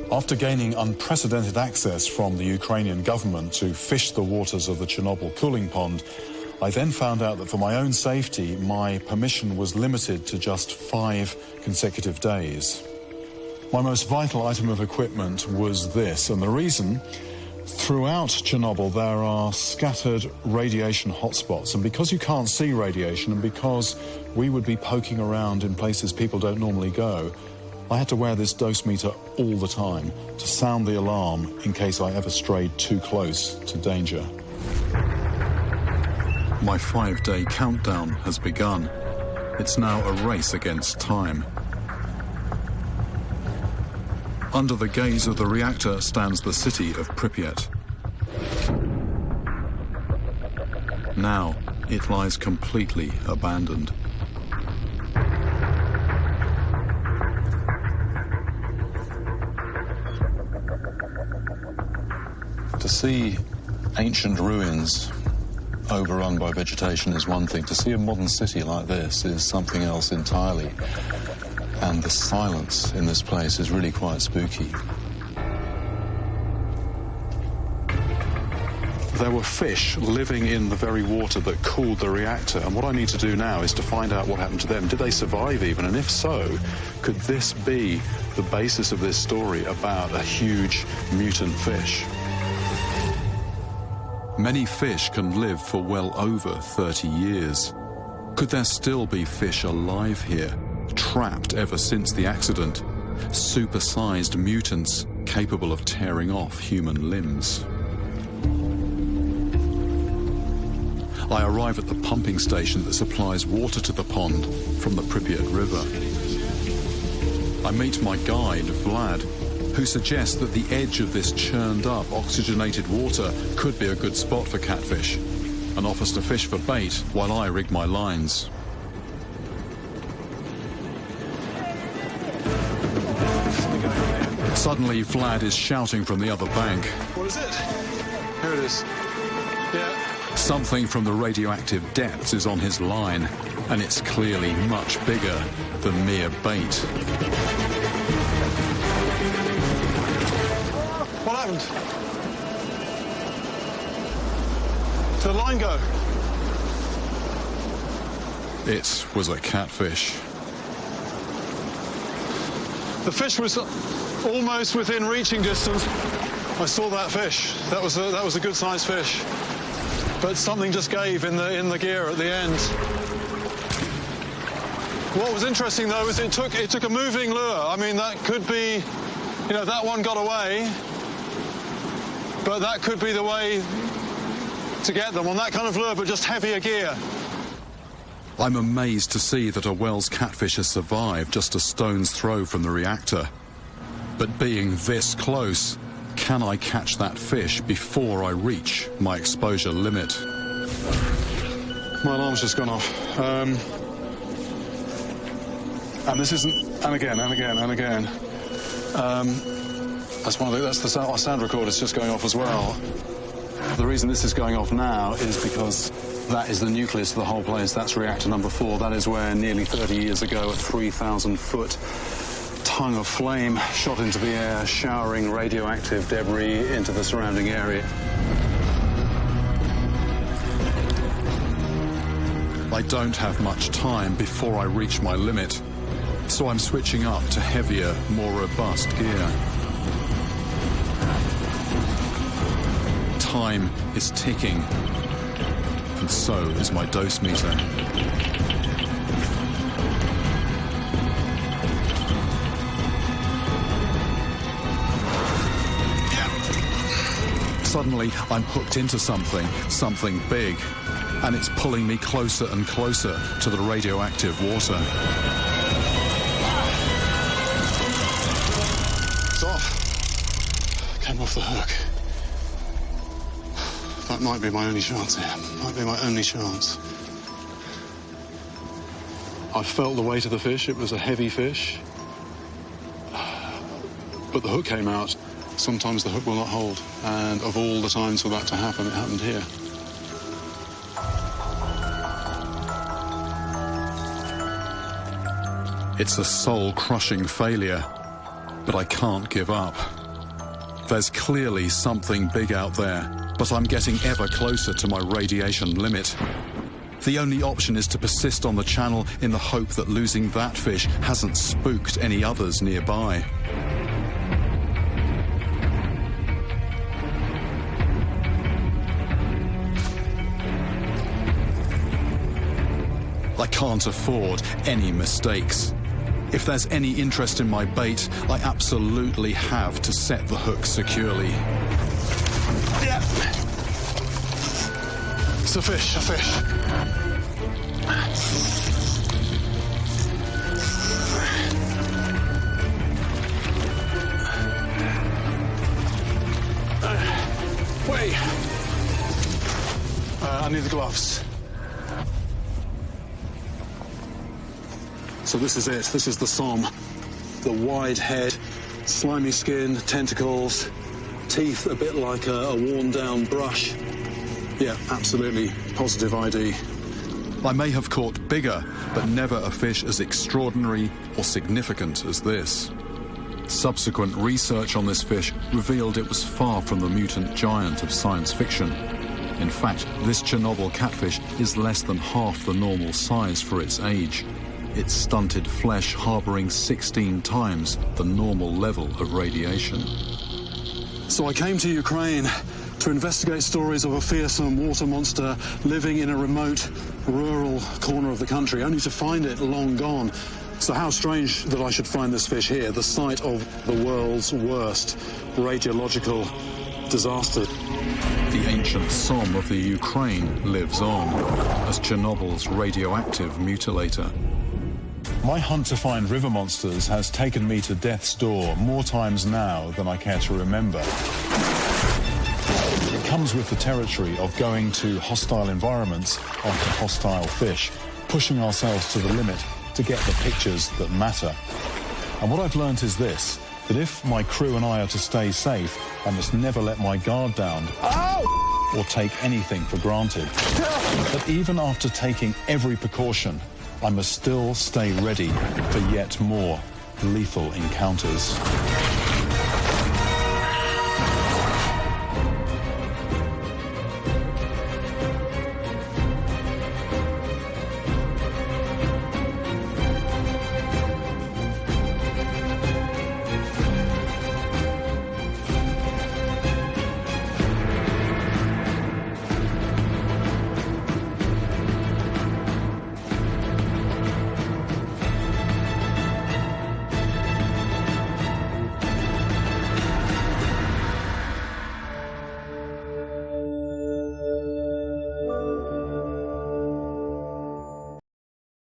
After gaining unprecedented access from the Ukrainian government to fish the waters of the Chernobyl cooling pond, I then found out that for my own safety, my permission was limited to just 5 consecutive days. My most vital item of equipment was this, and the reason: throughout Chernobyl there are scattered radiation hotspots, and because you can't see radiation and because we would be poking around in places people don't normally go, I had to wear this dose meter all the time to sound the alarm in case I ever strayed too close to danger. My 5-day countdown has begun. It's now a race against time. Under the gaze of the reactor stands the city of Pripyat. Now it lies completely abandoned. To see ancient ruins overrun by vegetation is one thing. To see a modern city like this is something else entirely. And the silence in this place is really quite spooky. There were fish living in the very water that cooled the reactor, and what I need to do now is to find out what happened to them. Did they survive even? And if so, could this be the basis of this story about a huge mutant fish? Many fish can live for well over 30 years. Could there still be fish alive here, trapped ever since the accident? Supersized mutants capable of tearing off human limbs. I arrive at the pumping station that supplies water to the pond from the Pripyat River. I meet my guide, Vlad, who suggests that the edge of this churned-up, oxygenated water could be a good spot for catfish, and offers to fish for bait while I rig my lines. Suddenly, Vlad is shouting from the other bank. What is it? Here it is. Yeah. Something from the radioactive depths is on his line, and it's clearly much bigger than mere bait. What happened? Did the line go? It was a catfish. The fish was almost within reaching distance. I saw that fish. That was a good-sized fish. But something just gave in the gear at the end. What was interesting though is it took a moving lure. I mean, that could be, you know, that one got away. But that could be the way to get them on that kind of lure, but just heavier gear. I'm amazed to see that a Wells catfish has survived just a stone's throw from the reactor. But being this close, can I catch that fish before I reach my exposure limit? My alarm's just gone off. And this isn't, and again. That's our sound recorder's just going off as well. The reason this is going off now is because that is the nucleus of the whole place. That's reactor number 4. That is where nearly 30 years ago a 3,000-foot tongue of flame shot into the air, showering radioactive debris into the surrounding area. I don't have much time before I reach my limit, so I'm switching up to heavier, more robust gear. Time is ticking, and so is my dose meter. Suddenly, I'm hooked into something big, and it's pulling me closer and closer to the radioactive water. It's off. Came off the hook. That might be my only chance here. Might be my only chance. I felt the weight of the fish. It was a heavy fish. But the hook came out. Sometimes the hook will not hold. And of all the times for that to happen, it happened here. It's a soul-crushing failure, but I can't give up. There's clearly something big out there, but I'm getting ever closer to my radiation limit. The only option is to persist on the channel in the hope that losing that fish hasn't spooked any others nearby. I can't afford any mistakes. If there's any interest in my bait, I absolutely have to set the hook securely. Yeah. It's a fish, a fish. Wait. I need the gloves. So this is it. This is the som. The wide head, slimy skin, tentacles, teeth a bit like a worn-down brush. Yeah, absolutely positive ID. I may have caught bigger, but never a fish as extraordinary or significant as this. Subsequent research on this fish revealed it was far from the mutant giant of science fiction. In fact, this Chernobyl catfish is less than half the normal size for its age. Its stunted flesh harboring 16 times the normal level of radiation. So I came to Ukraine to investigate stories of a fearsome water monster living in a remote, rural corner of the country, only to find it long gone. So how strange that I should find this fish here, the site of the world's worst radiological disaster. The ancient som of the Ukraine lives on as Chernobyl's radioactive mutilator. My hunt to find river monsters has taken me to death's door more times now than I care to remember. It comes with the territory of going to hostile environments after hostile fish, pushing ourselves to the limit to get the pictures that matter. And what I've learnt is this, that if my crew and I are to stay safe, I must never let my guard down or take anything for granted. But even after taking every precaution, I must still stay ready for yet more lethal encounters.